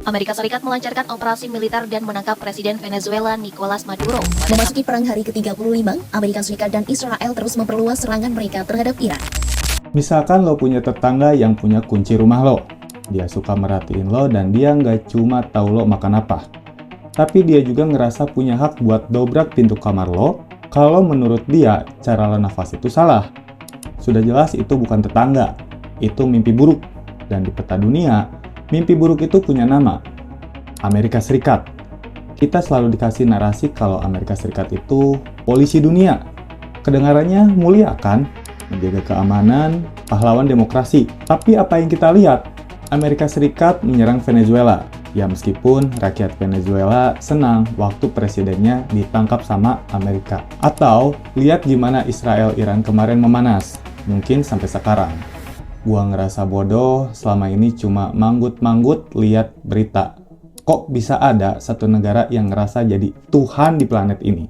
Amerika Serikat melancarkan operasi militer dan menangkap Presiden Venezuela Nicolas Maduro. Memasuki perang hari ke-35, Amerika Serikat dan Israel terus memperluas serangan mereka terhadap Iran. Misalkan lo punya tetangga yang punya kunci rumah lo. Dia suka merhatiin lo dan dia nggak cuma tahu lo makan apa. Tapi dia juga ngerasa punya hak buat dobrak pintu kamar lo kalau menurut dia cara lo nafas itu salah. Sudah jelas itu bukan tetangga, itu mimpi buruk. Dan di peta dunia, mimpi buruk itu punya nama, Amerika Serikat. Kita selalu dikasih narasi kalau Amerika Serikat itu polisi dunia. Kedengarannya mulia kan? Menjaga keamanan, pahlawan demokrasi. Tapi apa yang kita lihat? Amerika Serikat menyerang Venezuela. Ya meskipun rakyat Venezuela senang waktu presidennya ditangkap sama Amerika. Atau lihat gimana Israel-Iran kemarin memanas. Mungkin sampai sekarang. Gua ngerasa bodoh selama ini cuma manggut-manggut lihat berita. Kok bisa ada satu negara yang ngerasa jadi Tuhan di planet ini?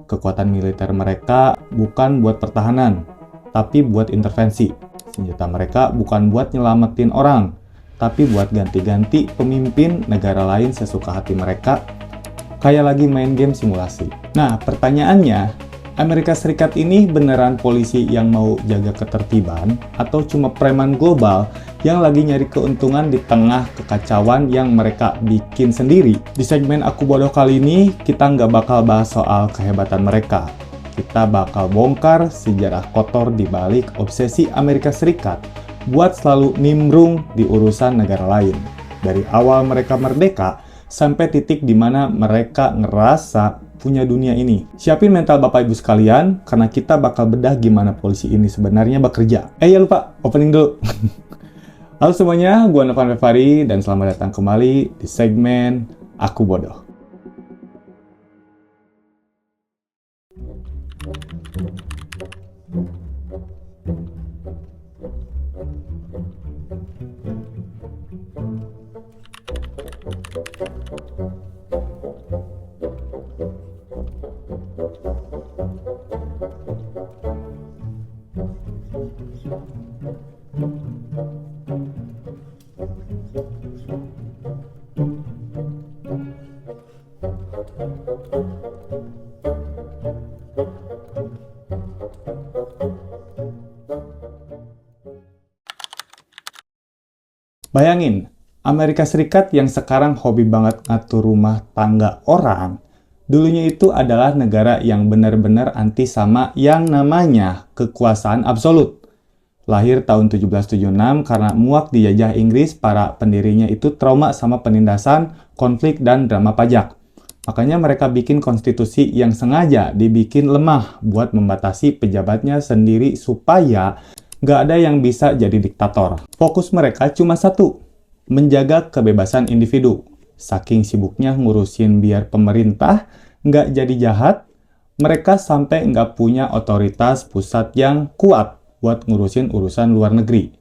Kekuatan militer mereka bukan buat pertahanan, tapi buat intervensi. Senjata mereka bukan buat nyelamatin orang, tapi buat ganti-ganti pemimpin negara lain sesuka hati mereka, kayak lagi main game simulasi. Nah, pertanyaannya, Amerika Serikat ini beneran polisi yang mau jaga ketertiban atau cuma preman global yang lagi nyari keuntungan di tengah kekacauan yang mereka bikin sendiri? Di segmen Aku Bodoh kali ini, kita nggak bakal bahas soal kehebatan mereka. Kita bakal bongkar sejarah kotor di balik obsesi Amerika Serikat buat selalu nimbrung di urusan negara lain. Dari awal mereka merdeka, sampai titik di mana mereka ngerasa punya dunia ini. Siapin mental Bapak Ibu sekalian, karena kita bakal bedah gimana polisi ini sebenarnya bekerja. Ya lupa, opening dulu. Halo semuanya, gue Novan Fefari, dan selamat datang kembali di segmen Aku Bodoh. Bayangin, Amerika Serikat yang sekarang hobi banget ngatur rumah tangga orang, dulunya itu adalah negara yang benar-benar anti sama yang namanya kekuasaan absolut. Lahir tahun 1776 karena muak dijajah Inggris, para pendirinya itu trauma sama penindasan, konflik, dan drama pajak. Makanya mereka bikin konstitusi yang sengaja dibikin lemah buat membatasi pejabatnya sendiri supaya nggak ada yang bisa jadi diktator. Fokus mereka cuma satu, menjaga kebebasan individu. Saking sibuknya ngurusin biar pemerintah nggak jadi jahat, mereka sampai nggak punya otoritas pusat yang kuat buat ngurusin urusan luar negeri.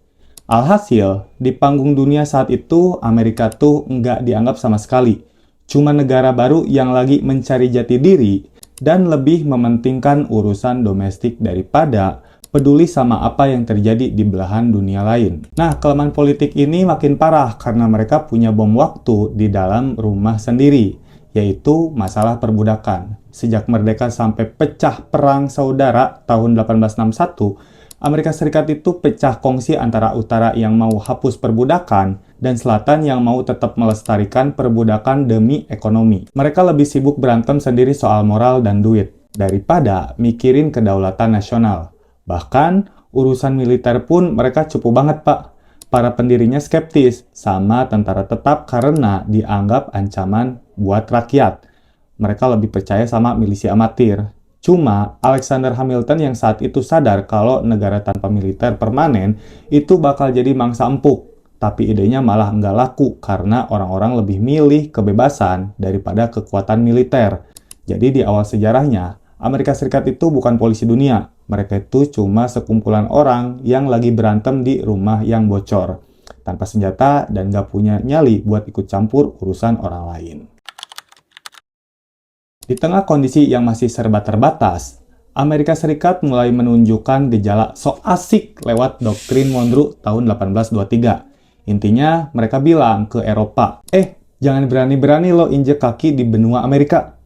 Alhasil, di panggung dunia saat itu, Amerika tuh nggak dianggap sama sekali. Cuma negara baru yang lagi mencari jati diri dan lebih mementingkan urusan domestik daripada peduli sama apa yang terjadi di belahan dunia lain. Nah, kelemahan politik ini makin parah karena mereka punya bom waktu di dalam rumah sendiri, yaitu masalah perbudakan. Sejak merdeka sampai pecah perang saudara tahun 1861, Amerika Serikat itu pecah kongsi antara utara yang mau hapus perbudakan dan selatan yang mau tetap melestarikan perbudakan demi ekonomi. Mereka lebih sibuk berantem sendiri soal moral dan duit daripada mikirin kedaulatan nasional. Bahkan, urusan militer pun mereka cupu banget, Pak. Para pendirinya skeptis sama tentara tetap karena dianggap ancaman buat rakyat. Mereka lebih percaya sama milisi amatir. Cuma, Alexander Hamilton yang saat itu sadar kalau negara tanpa militer permanen itu bakal jadi mangsa empuk. Tapi idenya malah nggak laku karena orang-orang lebih milih kebebasan daripada kekuatan militer. Jadi di awal sejarahnya, Amerika Serikat itu bukan polisi dunia. Mereka itu cuma sekumpulan orang yang lagi berantem di rumah yang bocor, tanpa senjata dan gak punya nyali buat ikut campur urusan orang lain. Di tengah kondisi yang masih serba terbatas, Amerika Serikat mulai menunjukkan gejala sok asik lewat doktrin Monroe tahun 1823. Intinya, mereka bilang ke Eropa, Jangan berani-berani lo injek kaki di benua Amerika.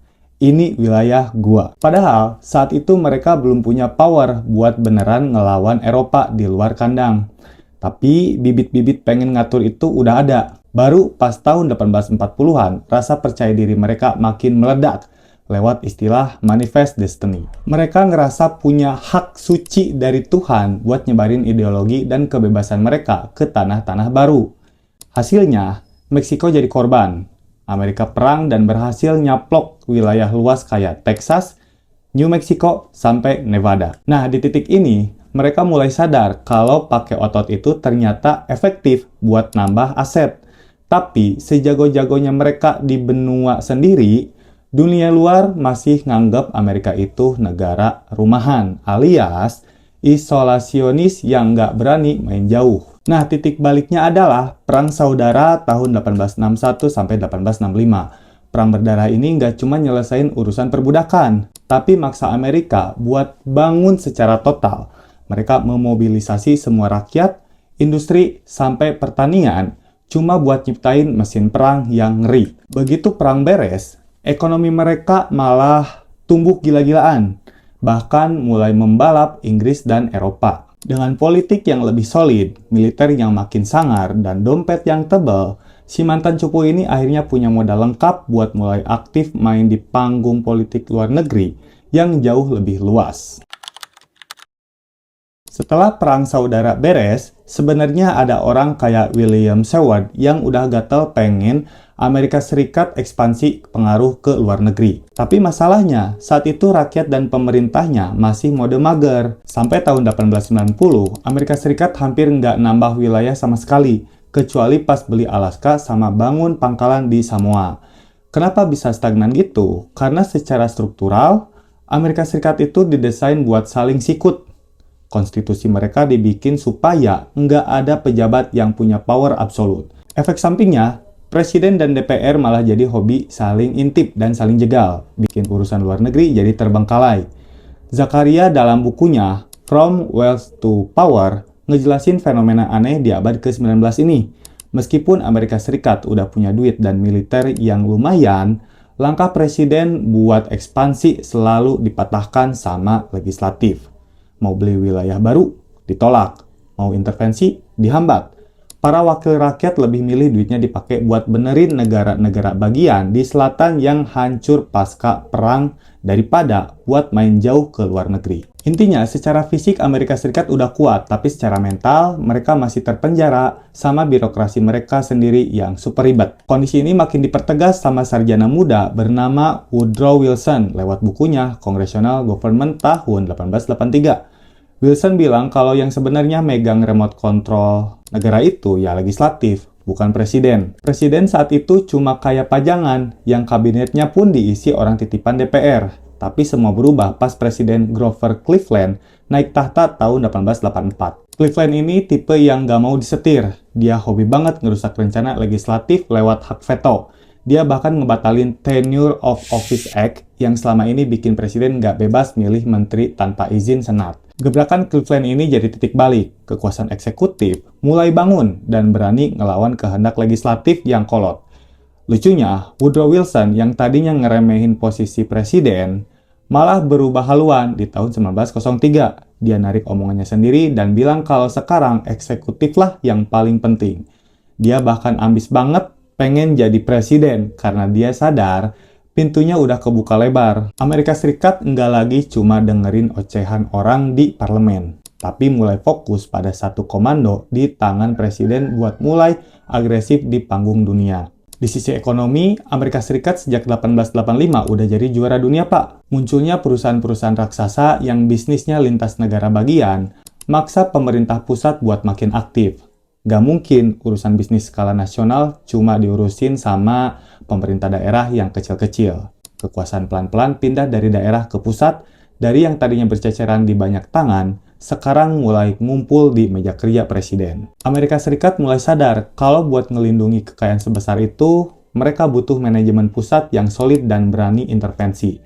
Ini wilayah gua. Padahal saat itu mereka belum punya power buat beneran ngelawan Eropa di luar kandang. Tapi bibit-bibit pengen ngatur itu udah ada. Baru pas tahun 1840-an, rasa percaya diri mereka makin meledak lewat istilah Manifest Destiny. Mereka ngerasa punya hak suci dari Tuhan buat nyebarin ideologi dan kebebasan mereka ke tanah-tanah baru. Hasilnya, Meksiko jadi korban. Amerika perang dan berhasil nyaplok wilayah luas kayak Texas, New Mexico, sampai Nevada. Nah, di titik ini, mereka mulai sadar kalau pakai otot itu ternyata efektif buat nambah aset. Tapi, sejago-jagonya mereka di benua sendiri, dunia luar masih nganggap Amerika itu negara rumahan, alias isolasionis yang nggak berani main jauh. Nah, titik baliknya adalah Perang Saudara tahun 1861 sampai 1865. Perang berdarah ini nggak cuma nyelesain urusan perbudakan, tapi maksa Amerika buat bangun secara total. Mereka memobilisasi semua rakyat, industri, sampai pertanian, cuma buat nyiptain mesin perang yang ngeri. Begitu perang beres, ekonomi mereka malah tumbuh gila-gilaan, bahkan mulai membalap Inggris dan Eropa. Dengan politik yang lebih solid, militer yang makin sangar, dan dompet yang tebal, si mantan cupu ini akhirnya punya modal lengkap buat mulai aktif main di panggung politik luar negeri yang jauh lebih luas. Setelah Perang Saudara beres, sebenarnya ada orang kayak William Seward yang udah gatel pengen Amerika Serikat ekspansi pengaruh ke luar negeri. Tapi masalahnya, saat itu rakyat dan pemerintahnya masih mode mager. Sampai tahun 1890, Amerika Serikat hampir nggak nambah wilayah sama sekali, kecuali pas beli Alaska sama bangun pangkalan di Samoa. Kenapa bisa stagnan gitu? Karena secara struktural, Amerika Serikat itu didesain buat saling sikut. Konstitusi mereka dibikin supaya nggak ada pejabat yang punya power absolut. Efek sampingnya, Presiden dan DPR malah jadi hobi saling intip dan saling jegal, bikin urusan luar negeri jadi terbengkalai. Zakaria dalam bukunya From Wealth to Power ngejelasin fenomena aneh di abad ke-19 ini. Meskipun Amerika Serikat udah punya duit dan militer yang lumayan, langkah presiden buat ekspansi selalu dipatahkan sama legislatif. Mau beli wilayah baru, ditolak. Mau intervensi, dihambat. Para wakil rakyat lebih milih duitnya dipakai buat benerin negara-negara bagian di selatan yang hancur pasca perang daripada buat main jauh ke luar negeri. Intinya, secara fisik Amerika Serikat udah kuat, tapi secara mental mereka masih terpenjara sama birokrasi mereka sendiri yang super ribet. Kondisi ini makin dipertegas sama sarjana muda bernama Woodrow Wilson lewat bukunya Congressional Government tahun 1883. Wilson bilang kalau yang sebenarnya megang remote control negara itu ya legislatif, bukan presiden. Presiden saat itu cuma kayak pajangan, yang kabinetnya pun diisi orang titipan DPR. Tapi semua berubah pas Presiden Grover Cleveland naik tahta tahun 1884. Cleveland ini tipe yang gak mau disetir. Dia hobi banget ngerusak rencana legislatif lewat hak veto. Dia bahkan ngebatalin Tenure of Office Act yang selama ini bikin presiden gak bebas milih menteri tanpa izin senat. Gebrakan Cleveland ini jadi titik balik. Kekuasaan eksekutif mulai bangun dan berani ngelawan kehendak legislatif yang kolot. Lucunya, Woodrow Wilson yang tadinya ngeremehin posisi presiden, malah berubah haluan di tahun 1903. Dia narik omongannya sendiri dan bilang kalau sekarang eksekutiflah yang paling penting. Dia bahkan ambis banget pengen jadi presiden karena dia sadar pintunya udah kebuka lebar. Amerika Serikat nggak lagi cuma dengerin ocehan orang di parlemen, tapi mulai fokus pada satu komando di tangan presiden buat mulai agresif di panggung dunia. Di sisi ekonomi, Amerika Serikat sejak 1885 udah jadi juara dunia, Pak. Munculnya perusahaan-perusahaan raksasa yang bisnisnya lintas negara bagian, maksa pemerintah pusat buat makin aktif. Gak mungkin urusan bisnis skala nasional cuma diurusin sama pemerintah daerah yang kecil-kecil. Kekuasaan pelan-pelan pindah dari daerah ke pusat, dari yang tadinya berceceran di banyak tangan, sekarang mulai ngumpul di meja kerja presiden. Amerika Serikat mulai sadar kalau buat ngelindungi kekayaan sebesar itu, mereka butuh manajemen pusat yang solid dan berani intervensi.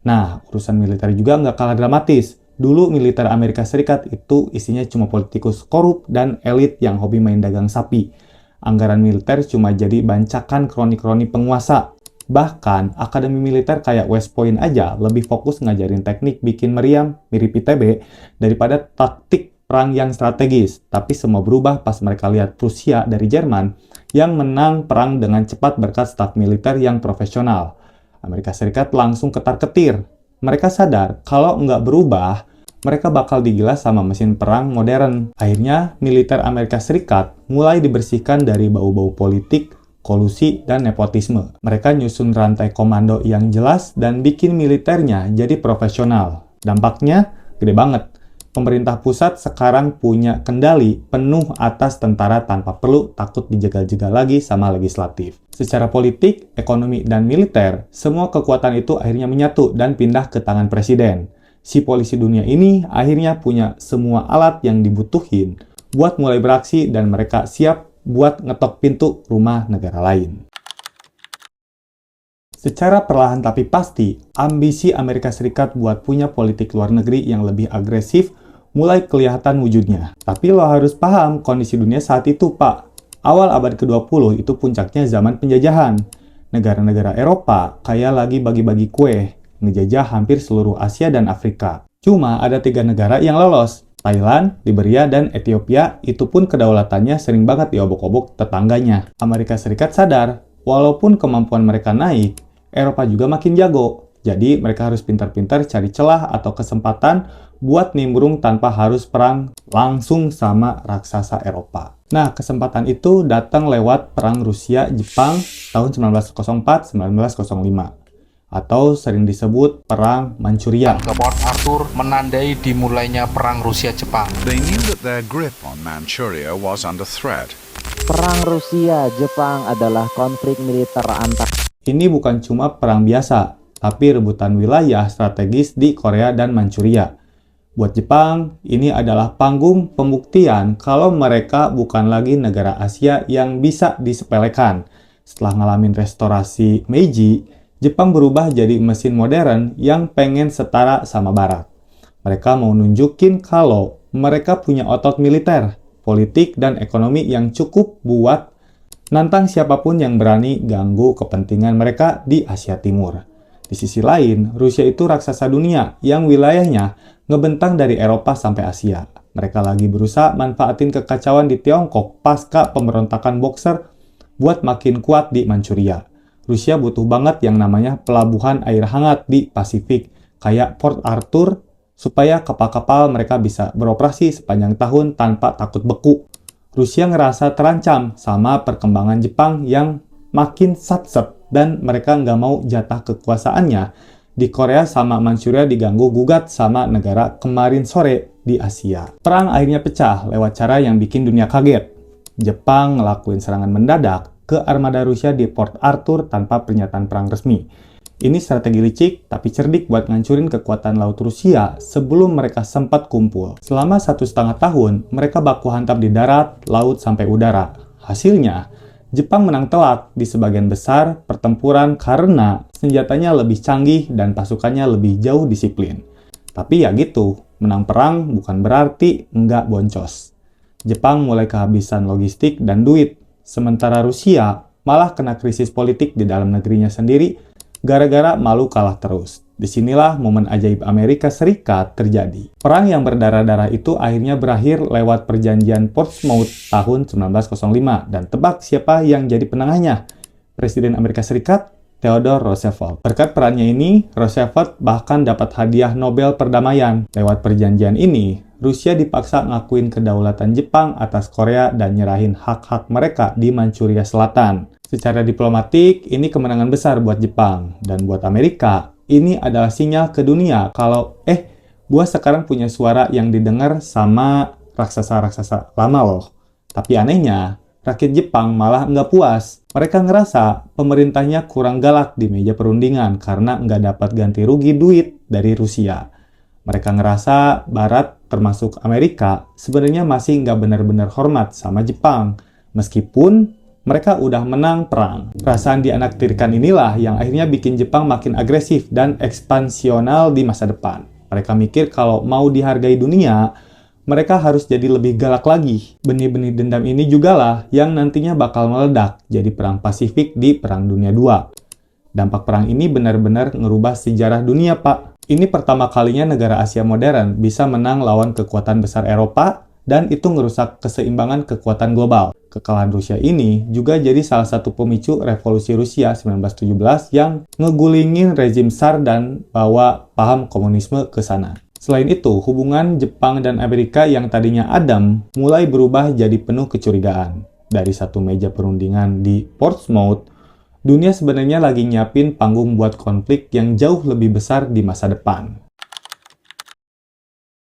Nah, urusan militer juga nggak kalah dramatis. Dulu militer Amerika Serikat itu isinya cuma politikus korup dan elit yang hobi main dagang sapi. Anggaran militer cuma jadi bancakan kroni-kroni penguasa. Bahkan, akademi militer kayak West Point aja lebih fokus ngajarin teknik bikin meriam, mirip ITB, daripada taktik perang yang strategis. Tapi semua berubah pas mereka lihat Prusia dari Jerman yang menang perang dengan cepat berkat staf militer yang profesional. Amerika Serikat langsung ketar-ketir. Mereka sadar kalau nggak berubah, mereka bakal digilas sama mesin perang modern. Akhirnya, militer Amerika Serikat mulai dibersihkan dari bau-bau politik, kolusi, dan nepotisme. Mereka nyusun rantai komando yang jelas dan bikin militernya jadi profesional. Dampaknya gede banget. Pemerintah pusat sekarang punya kendali penuh atas tentara tanpa perlu takut dijegal-jegal lagi sama legislatif. Secara politik, ekonomi, dan militer, semua kekuatan itu akhirnya menyatu dan pindah ke tangan presiden. Si polisi dunia ini akhirnya punya semua alat yang dibutuhin buat mulai beraksi dan mereka siap buat ngetok pintu rumah negara lain. Secara perlahan tapi pasti, ambisi Amerika Serikat buat punya politik luar negeri yang lebih agresif mulai kelihatan wujudnya. Tapi lo harus paham kondisi dunia saat itu, Pak. Awal abad ke-20 itu puncaknya zaman penjajahan. Negara-negara Eropa kayak lagi bagi-bagi kue, ngejajah hampir seluruh Asia dan Afrika. Cuma ada 3 negara yang lolos. Thailand, Liberia, dan Ethiopia itu pun kedaulatannya sering banget diobok-obok tetangganya. Amerika Serikat sadar, walaupun kemampuan mereka naik, Eropa juga makin jago. Jadi mereka harus pintar-pintar cari celah atau kesempatan buat nimbrung tanpa harus perang langsung sama raksasa Eropa. Nah, kesempatan itu datang lewat perang Rusia-Jepang tahun 1904-1905. Atau sering disebut Perang Manchuria. Ke Port Arthur menandai dimulainya Perang Rusia-Jepang. They knew that their grip on Manchuria was under threat. Perang Rusia-Jepang adalah konflik militer antar. Ini bukan cuma perang biasa, tapi rebutan wilayah strategis di Korea dan Manchuria. Buat Jepang, ini adalah panggung pembuktian kalau mereka bukan lagi negara Asia yang bisa disepelekan. Setelah ngalamin restorasi Meiji, Jepang berubah jadi mesin modern yang pengen setara sama Barat. Mereka mau nunjukin kalau mereka punya otot militer, politik, dan ekonomi yang cukup buat nantang siapapun yang berani ganggu kepentingan mereka di Asia Timur. Di sisi lain, Rusia itu raksasa dunia yang wilayahnya ngebentang dari Eropa sampai Asia. Mereka lagi berusaha manfaatin kekacauan di Tiongkok pasca pemberontakan Boxer buat makin kuat di Manchuria. Rusia butuh banget yang namanya pelabuhan air hangat di Pasifik, kayak Port Arthur, supaya kapal-kapal mereka bisa beroperasi sepanjang tahun tanpa takut beku. Rusia ngerasa terancam sama perkembangan Jepang yang makin satset dan mereka nggak mau jatah kekuasaannya di Korea sama Manchuria diganggu gugat sama negara kemarin sore di Asia. Perang akhirnya pecah lewat cara yang bikin dunia kaget. Jepang ngelakuin serangan mendadak ke armada Rusia di Port Arthur tanpa pernyataan perang resmi. Ini strategi licik tapi cerdik buat ngancurin kekuatan laut Rusia sebelum mereka sempat kumpul. Selama 1,5 tahun, mereka baku hantam di darat, laut, sampai udara. Hasilnya, Jepang menang telak di sebagian besar pertempuran karena senjatanya lebih canggih dan pasukannya lebih jauh disiplin. Tapi ya gitu, menang perang bukan berarti nggak boncos. Jepang mulai kehabisan logistik dan duit. Sementara Rusia malah kena krisis politik di dalam negerinya sendiri gara-gara malu kalah terus. Disinilah momen ajaib Amerika Serikat terjadi. Perang yang berdarah-darah itu akhirnya berakhir lewat perjanjian Portsmouth tahun 1905 dan tebak siapa yang jadi penengahnya? Presiden Amerika Serikat Theodore Roosevelt. Berkat perannya ini, Roosevelt bahkan dapat hadiah Nobel Perdamaian. Lewat perjanjian ini, Rusia dipaksa ngakuin kedaulatan Jepang atas Korea dan nyerahin hak-hak mereka di Manchuria Selatan. Secara diplomatik, ini kemenangan besar buat Jepang. Dan buat Amerika, ini adalah sinyal ke dunia kalau, gua sekarang punya suara yang didengar sama raksasa-raksasa lama loh. Tapi anehnya, rakyat Jepang malah nggak puas. Mereka ngerasa pemerintahnya kurang galak di meja perundingan karena nggak dapat ganti rugi duit dari Rusia. Mereka ngerasa Barat, termasuk Amerika, sebenarnya masih nggak benar-benar hormat sama Jepang, meskipun mereka udah menang perang. Perasaan dianaktirkan inilah yang akhirnya bikin Jepang makin agresif dan ekspansional di masa depan. Mereka mikir kalau mau dihargai dunia, mereka harus jadi lebih galak lagi. Benih-benih dendam ini jugalah yang nantinya bakal meledak jadi perang Pasifik di Perang Dunia II. Dampak perang ini benar-benar ngerubah sejarah dunia, Pak. Ini pertama kalinya negara Asia modern bisa menang lawan kekuatan besar Eropa, dan itu ngerusak keseimbangan kekuatan global. Kekalahan Rusia ini juga jadi salah satu pemicu revolusi Rusia 1917 yang ngegulingin rezim Tsar dan bawa paham komunisme ke sana. Selain itu, hubungan Jepang dan Amerika yang tadinya adem mulai berubah jadi penuh kecurigaan. Dari satu meja perundingan di Portsmouth, dunia sebenarnya lagi nyiapin panggung buat konflik yang jauh lebih besar di masa depan.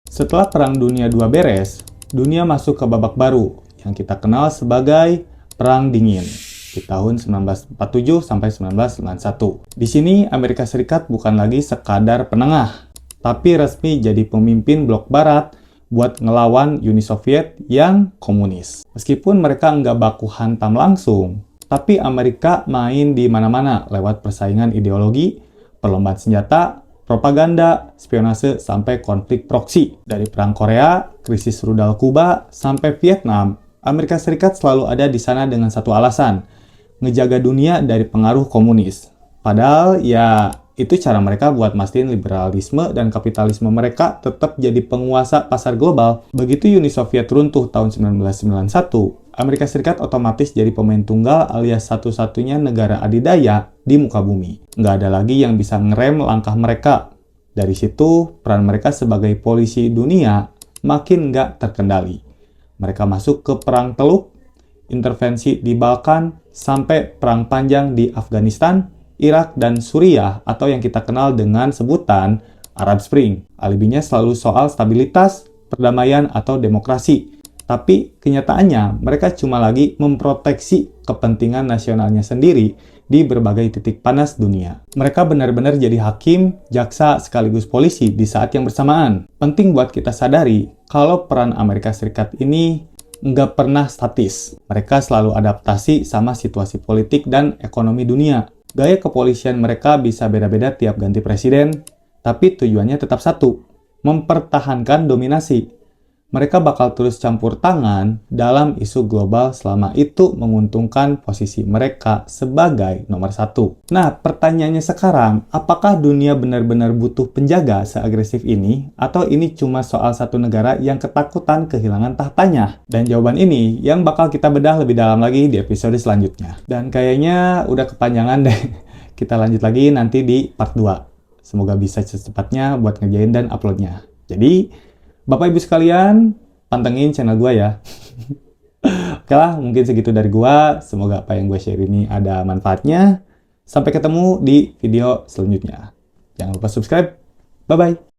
Setelah Perang Dunia II beres, dunia masuk ke babak baru yang kita kenal sebagai Perang Dingin di tahun 1947 sampai 1991. Di sini Amerika Serikat bukan lagi sekadar penengah, tapi resmi jadi pemimpin blok barat buat ngelawan Uni Soviet yang komunis. Meskipun mereka nggak baku hantam langsung, tapi Amerika main di mana-mana lewat persaingan ideologi, perlombaan senjata, propaganda, spionase, sampai konflik proksi. Dari Perang Korea, krisis rudal Kuba, sampai Vietnam, Amerika Serikat selalu ada di sana dengan satu alasan, ngejaga dunia dari pengaruh komunis. Padahal ya itu cara mereka buat mastiin liberalisme dan kapitalisme mereka tetap jadi penguasa pasar global. Begitu Uni Soviet runtuh tahun 1991, Amerika Serikat otomatis jadi pemain tunggal alias satu-satunya negara adidaya di muka bumi. Nggak ada lagi yang bisa ngerem langkah mereka. Dari situ, peran mereka sebagai polisi dunia makin nggak terkendali. Mereka masuk ke Perang Teluk, intervensi di Balkan, sampai perang panjang di Afghanistan, Irak, dan Suriah atau yang kita kenal dengan sebutan Arab Spring. Alibinya selalu soal stabilitas, perdamaian, atau demokrasi. Tapi kenyataannya mereka cuma lagi memproteksi kepentingan nasionalnya sendiri di berbagai titik panas dunia. Mereka benar-benar jadi hakim, jaksa, sekaligus polisi di saat yang bersamaan. Penting buat kita sadari kalau peran Amerika Serikat ini nggak pernah statis. Mereka selalu adaptasi sama situasi politik dan ekonomi dunia. Gaya kepolisian mereka bisa beda-beda tiap ganti presiden, tapi tujuannya tetap satu, mempertahankan dominasi. Mereka bakal terus campur tangan dalam isu global selama itu menguntungkan posisi mereka sebagai nomor satu. Nah, pertanyaannya sekarang, apakah dunia benar-benar butuh penjaga seagresif ini? Atau ini cuma soal satu negara yang ketakutan kehilangan tahtanya? Dan jawaban ini yang bakal kita bedah lebih dalam lagi di episode selanjutnya. Dan kayaknya udah kepanjangan deh. Kita lanjut lagi nanti di part 2. Semoga bisa secepatnya buat ngerjain dan uploadnya. Jadi, Bapak Ibu sekalian, pantengin channel gue ya. Oke lah, mungkin segitu dari gue. Semoga apa yang gue share ini ada manfaatnya. Sampai ketemu di video selanjutnya. Jangan lupa subscribe. Bye-bye.